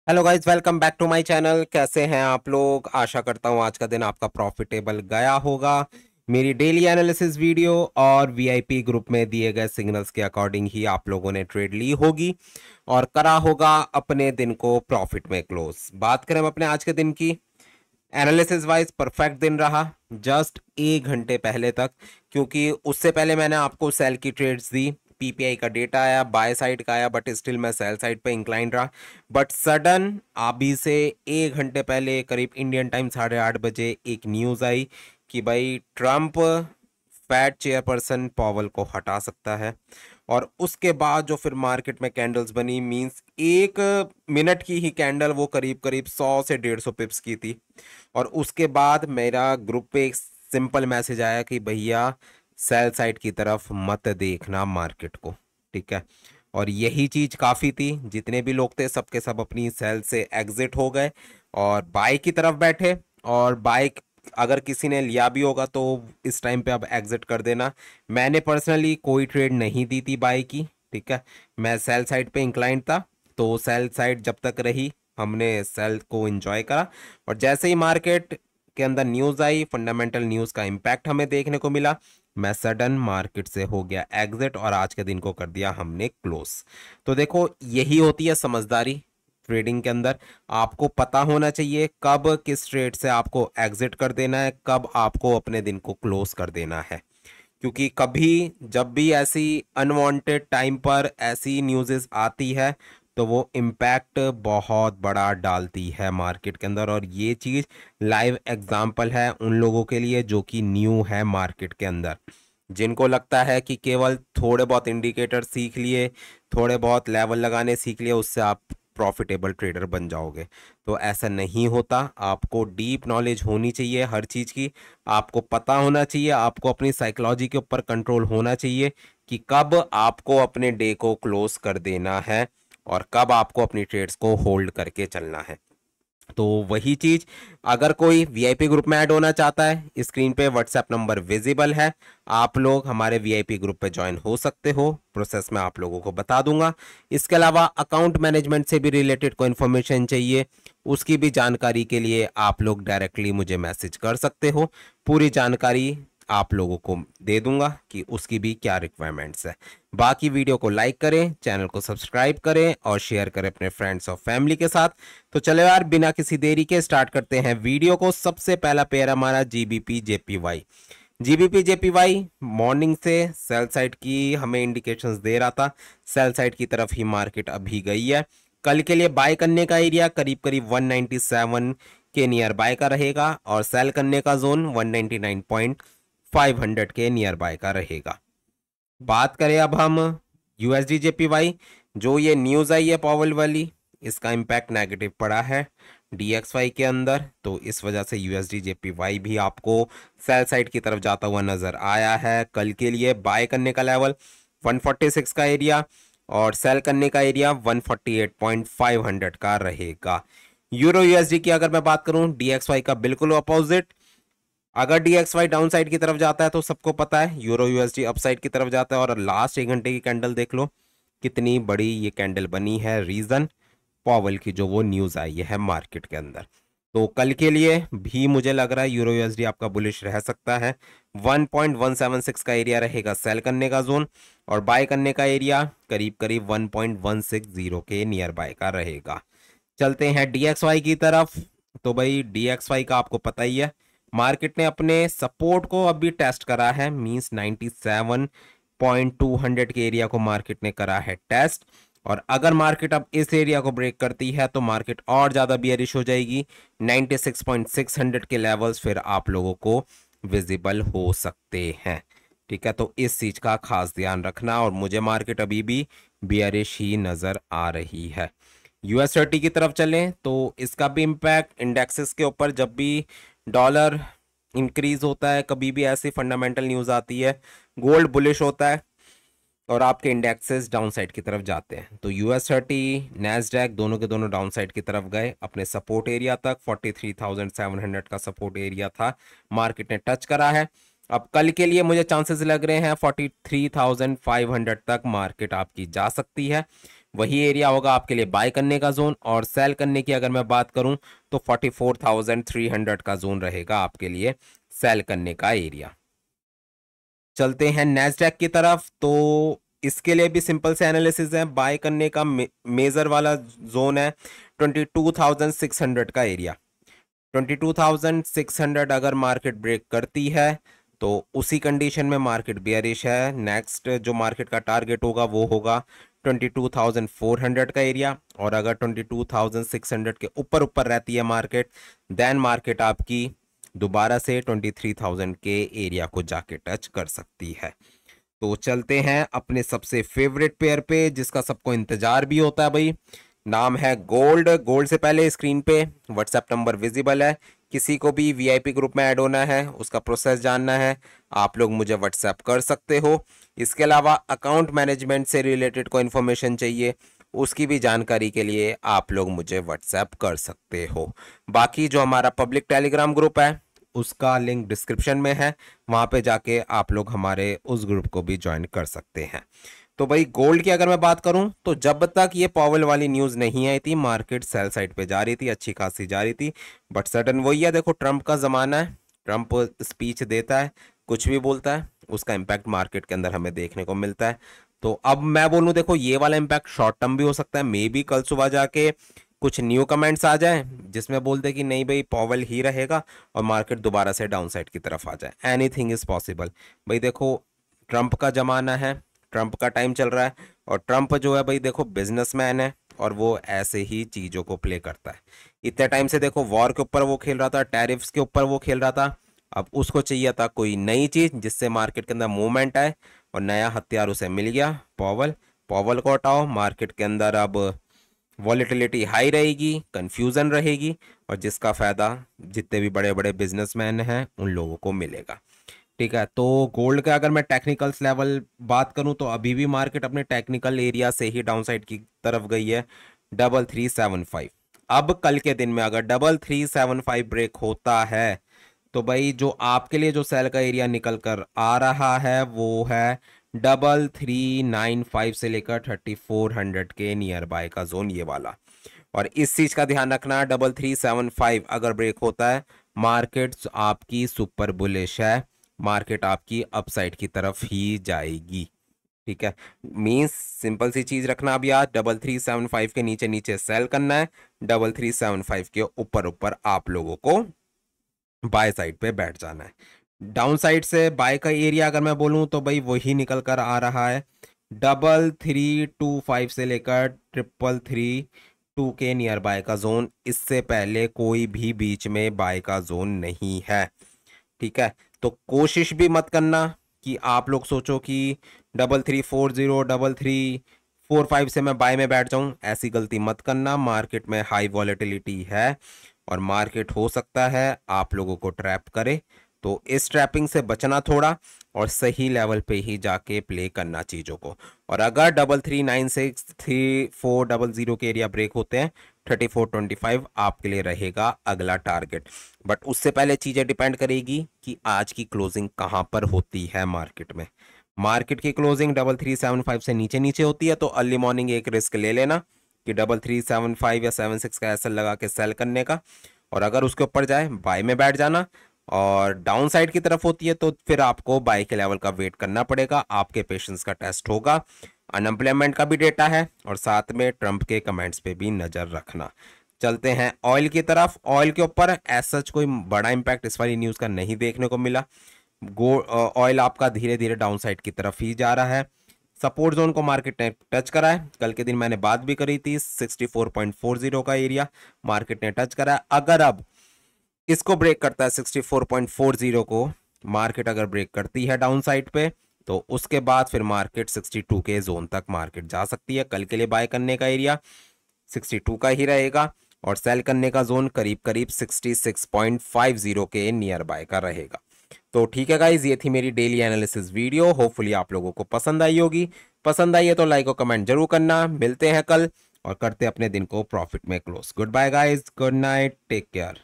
Hello guys, welcome back to my channel. कैसे हैं आप लोग? आशा करता हूं आज का दिन आपका प्रॉफिटेबल गया होगा। मेरी डेली एनालिसिस वीडियो और वीआईपी ग्रुप में दिए गए सिग्नल्स के अकॉर्डिंग ही आप लोगों ने ट्रेड ली होगी और करा होगा अपने दिन को प्रॉफिट में क्लोज। बात करें हम अपने आज के दिन की, एनालिसिस वाइज परफेक्ट दिन रहा जस्ट 1 घंटे पहले तक, क्योंकि उससे पहले मैंने आपको सेल की ट्रेड्स दी। पीपीआई का डेटा आया, बाय साइड का आया, बट स्टिल मैं सेल साइड पे इंक्लाइन रहा। बट सडन अभी से 1 घंटे पहले करीब इंडियन टाइम 8:30 बजे एक न्यूज़ आई कि भाई ट्रम्प फैट चेयरपर्सन पॉवल को हटा सकता है। और उसके बाद जो फिर मार्केट में कैंडल्स बनी, मींस 1 मिनट की ही कैंडल, वो करीब करीब 100 से 150 पिप्स की थी। और उसके बाद मेरा ग्रुप पे एक सिंपल मैसेज आया कि भैया सेल साइड की तरफ मत देखना मार्केट को, ठीक है। और यही चीज काफी थी, जितने भी लोग थे सबके सब अपनी सेल से एग्जिट हो गए और बाय की तरफ बैठे। और बाय अगर किसी ने लिया भी होगा तो इस टाइम पे अब एग्जिट कर देना। मैंने पर्सनली कोई ट्रेड नहीं दी थी बाय की, ठीक है। मैं सेल साइड पे इंक्लाइंड था, तो सेल साइड जब तक रही हमने सेल को एंजॉय करा। और जैसे ही मार्केट के अंदर न्यूज़ आई, फंडामेंटल न्यूज़ का इम्पैक्ट हमें देखने को मिला, मैं सडन मार्केट से हो गया एग्जिट और आज के दिन को कर दिया हमने क्लोज। तो देखो, यही होती है समझदारी ट्रेडिंग के अंदर। आपको पता होना चाहिए कब किस ट्रेड से आपको एग्जिट कर देना है, कब आपको अपने दिन को क्लोज कर देना है। क्योंकि कभी जब भी ऐसी अनवांटेड टाइम पर ऐसी न्यूज़ेस आती है तो वो इम्पैक्ट बहुत बड़ा डालती है मार्केट के अंदर। और ये चीज़ लाइव एग्जांपल है उन लोगों के लिए जो कि न्यू है मार्केट के अंदर, जिनको लगता है कि केवल थोड़े बहुत इंडिकेटर सीख लिए, थोड़े बहुत लेवल लगाने सीख लिए, उससे आप प्रॉफिटेबल ट्रेडर बन जाओगे। तो ऐसा नहीं होता। आपको डीप नॉलेज होनी चाहिए हर चीज़ की। आपको पता होना चाहिए, आपको अपनी साइकोलॉजी के ऊपर कंट्रोल होना चाहिए कि कब आपको अपने डे को क्लोज कर देना है और कब आपको अपनी ट्रेड्स को होल्ड करके चलना है। तो वही चीज, अगर कोई वीआईपी ग्रुप में ऐड होना चाहता है, स्क्रीन पे व्हाट्सएप नंबर विजिबल है, आप लोग हमारे वीआईपी ग्रुप पे ज्वाइन हो सकते हो। प्रोसेस में आप लोगों को बता दूंगा। इसके अलावा अकाउंट मैनेजमेंट से भी रिलेटेड कोई इन्फॉर्मेशन चाहिए, उसकी भी जानकारी के लिए आप लोग डायरेक्टली मुझे मैसेज कर सकते हो। पूरी जानकारी आप लोगों को दे दूंगा कि उसकी भी क्या रिक्वायरमेंट्स है। बाकी वीडियो को लाइक करें, चैनल को सब्सक्राइब करें और शेयर करें अपने फ्रेंड्स और फैमिली के साथ। तो चलो यार, बिना किसी देरी के स्टार्ट करते हैं वीडियो को। सबसे पहला पेयर हमारा GBP JPY. GBP JPY morning से सेल साइड की हमें इंडिकेशंस दे रहा था, सेल साइड की तरफ ही मार्केट अभी गई है। कल के लिए बाय करने का एरिया करीब करीब 197 के नियर बाय का रहेगा और सेल करने का जोन 199.500 के नियर बाय का रहेगा। बात करें अब हम यूएसडी जेपीवाई, जो ये न्यूज़ आई है पॉवल वाली, इसका इम्पैक्ट नेगेटिव पड़ा है डीएक्सवाई के अंदर। तो इस वजह से यूएसडी जेपीवाई भी आपको सेल साइड की तरफ जाता हुआ नजर आया है। कल के लिए बाय करने का लेवल 146 का एरिया और सेल करने का एरिया 148.500 का रहेगा। यूरो यूएसडी की अगर मैं बात करूं, डीएक्सवाई का बिल्कुल अपोजिट। अगर डीएक्सवाई डाउन साइड की तरफ जाता है तो सबको पता है यूरो यूएसडी अप साइड की तरफ जाता है। और लास्ट 1 घंटे की कैंडल देख लो, कितनी बड़ी ये कैंडल बनी है। रीजन पॉवल की जो वो न्यूज आई है मार्केट के अंदर। तो कल के लिए भी मुझे लग रहा है यूरो यूएसडी आपका बुलिश रह सकता है। 1.176 का एरिया रहेगा सेल करने का जोन और बाय करने का एरिया करीब करीब 1.160 के नियर बाय का रहेगा। चलते हैं डीएक्सवाई की तरफ। तो भाई डीएक्सवाई का आपको पता ही है, मार्केट ने अपने सपोर्ट को अभी टेस्ट करा है, मींस 97.200 के एरिया को मार्केट ने करा है टेस्ट। और अगर मार्केट अब इस एरिया को ब्रेक करती है तो मार्केट और ज्यादा बियरिश हो जाएगी। 96.600 के लेवल्स फिर आप लोगों को विजिबल हो सकते हैं, ठीक है। तो इस चीज का खास ध्यान रखना। और मुझे मार्केट अभी भी बियरिश ही नजर आ रही है। यूएस 30 की तरफ चलें तो इसका भी इम्पैक्ट इंडेक्सेस के ऊपर, जब भी डॉलर इंक्रीज होता है, कभी भी ऐसी फंडामेंटल न्यूज़ आती है, गोल्ड बुलिश होता है और आपके इंडेक्सेस डाउन साइड की तरफ जाते हैं। तो यूएस 30, नैस्डैक दोनों के दोनों डाउन साइड की तरफ गए अपने सपोर्ट एरिया तक। 43,700 का सपोर्ट एरिया था, मार्केट ने टच करा है। अब कल के लिए मुझे चांसेस लग रहे हैं 43,500 तक मार्केट आपकी जा सकती है। वही एरिया होगा आपके लिए बाय करने का जोन। और सेल करने की अगर मैं बात करूं तो 44,300 का जोन रहेगा आपके लिए सेल करने का एरिया। चलते हैं नैस्डैक की तरफ। तो इसके लिए भी सिंपल से एनालिसिस है। बाय करने का मेजर वाला जोन है 22,600 का एरिया। 22,600 अगर मार्केट ब्रेक करती है तो उसी कंडीशन में मार्केट बियरिश है। नेक्स्ट जो मार्केट का टारगेट होगा वो होगा 22,400 का एरिया। और अगर 22,600 के ऊपर ऊपर रहती है मार्केट, देन मार्केट आपकी दोबारा से 23,000 के एरिया को जाके टच कर सकती है। तो चलते हैं अपने सबसे फेवरेट पेयर पे जिसका सबको इंतजार भी होता है भाई। नाम है गोल्ड। गोल्ड से पहले स्क्रीन पे व्हाट्सएप नंबर विजिबल है। किसी को भी वीआईपी ग्रुप में ऐड होना है, उसका प्रोसेस जानना है, आप लोग मुझे व्हाट्सएप कर सकते हो। इसके अलावा अकाउंट मैनेजमेंट से रिलेटेड कोई इन्फॉर्मेशन चाहिए, उसकी भी जानकारी के लिए आप लोग मुझे व्हाट्सएप कर सकते हो। बाकी जो हमारा पब्लिक टेलीग्राम ग्रुप है उसका लिंक डिस्क्रिप्शन में है, वहां पे जाके आप लोग हमारे उस ग्रुप को भी ज्वाइन कर सकते हैं। तो भाई गोल्ड की अगर मैं बात करूं तो जब तक ये पावल वाली न्यूज़ नहीं आई थी मार्केट सेल साइड पे जा रही थी, अच्छी खासी जा रही थी। बट सडन वही है, देखो ट्रंप का ज़माना है, ट्रंप स्पीच देता है, कुछ भी बोलता है, उसका इम्पैक्ट मार्केट के अंदर हमें देखने को मिलता है। तो अब मैं बोलूँ देखो ये वाला इम्पैक्ट शॉर्ट टर्म भी हो सकता है, मे बी कल सुबह जाके कुछ न्यू कमेंट्स आ जाए जिसमें बोलते कि नहीं भाई पॉवल ही रहेगा और मार्केट दोबारा से डाउन साइड की तरफ आ जाए। Anything is possible. भाई देखो ट्रंप का ज़माना है, ट्रंप का टाइम चल रहा है, और ट्रंप जो है भाई देखो बिजनेसमैन है और वो ऐसे ही चीज़ों को प्ले करता है। इतने टाइम से देखो वॉर के ऊपर वो खेल रहा था, टैरिफ्स के ऊपर वो खेल रहा था। अब उसको चाहिए था कोई नई चीज़ जिससे मार्केट के अंदर मूवमेंट आए, और नया हथियार उसे मिल गया पॉवल। पॉवल को हटाओ, मार्केट के अंदर अब वॉलेटिलिटी हाई रहेगी, कंफ्यूजन रहेगी, और जिसका फ़ायदा जितने भी बड़े बड़े बिजनेसमैन हैं उन लोगों को मिलेगा। ठीक है, तो गोल्ड का अगर मैं टेक्निकल्स लेवल बात करूं तो अभी भी मार्केट अपने टेक्निकल एरिया से ही डाउनसाइड की तरफ गई है 3375। अब कल के दिन में अगर 3375 ब्रेक होता है तो भाई जो आपके लिए जो सेल का एरिया निकल कर आ रहा है वो है 3395 से लेकर 3400 के नियर बाय का जोन, ये वाला। और इस चीज का ध्यान रखना, 3375 अगर ब्रेक होता है मार्केट आपकी सुपर बुलिश है, मार्केट आपकी अपसाइड की तरफ ही जाएगी। ठीक है, मीन्स सिंपल सी चीज रखना अब यार, 3375 के नीचे नीचे सेल करना है, 3375 के ऊपर ऊपर आप लोगों को बाय साइड पे बैठ जाना है। डाउन साइड से बाय का एरिया अगर मैं बोलूं तो भाई वही निकल कर आ रहा है 3325 से लेकर 3332 के नियर बाय का जोन। इससे पहले कोई भी बीच में बाय का जोन नहीं है। ठीक है, तो कोशिश भी मत करना कि आप लोग सोचो कि 3340 3345 से मैं बाय में बैठ जाऊं, ऐसी गलती मत करना। मार्केट में हाई वॉलेटिलिटी है और मार्केट हो सकता है आप लोगों को ट्रैप करे, तो इस ट्रैपिंग से बचना थोड़ा और सही लेवल पे ही जाके प्ले करना चीज़ों को। और अगर 3396 3400 के एरिया ब्रेक होते हैं 3425 आपके लिए रहेगा अगला टारगेट। बट उससे पहले चीज़ें डिपेंड करेगी कि आज की क्लोजिंग कहाँ पर होती है मार्केट में। मार्केट की क्लोजिंग 3375 से नीचे नीचे होती है तो अर्ली मॉर्निंग एक रिस्क ले लेना कि 3375 या 76 का एसएल लगा के सेल करने का, और अगर उसके ऊपर जाए बाय में बैठ जाना। और डाउन साइड की तरफ होती है तो फिर आपको बाय के लेवल का वेट करना पड़ेगा, आपके पेशेंस का टेस्ट होगा। अनएम्प्लॉयमेंट का भी डेटा है और साथ में ट्रंप के कमेंट्स पे भी नज़र रखना। चलते हैं ऑयल की तरफ। ऑयल के ऊपर एज सच कोई बड़ा इंपैक्ट इस वाली न्यूज़ का नहीं देखने को मिला। ऑयल आपका धीरे धीरे डाउन साइड की तरफ ही जा रहा है। सपोर्ट जोन को मार्केट ने टच करा है, कल के दिन मैंने बात भी करी थी 64.40 का एरिया मार्केट ने टच करा है। अगर अब इसको ब्रेक करता है 64.40 को, मार्केट अगर ब्रेक करती है डाउन साइड पे तो उसके बाद फिर मार्केट 62 के जोन तक मार्केट जा सकती है। कल के लिए बाय करने का एरिया 62 का ही रहेगा और सेल करने का जोन करीब करीब 66.50 के नियर बाय का रहेगा। तो ठीक है गाइज, ये थी मेरी डेली एनालिसिस वीडियो। होपफुली आप लोगों को पसंद आई होगी। पसंद आई है तो लाइक और कमेंट जरूर करना। मिलते हैं कल और करते अपने दिन को प्रॉफिट में close. Good bye guys, good night, take care.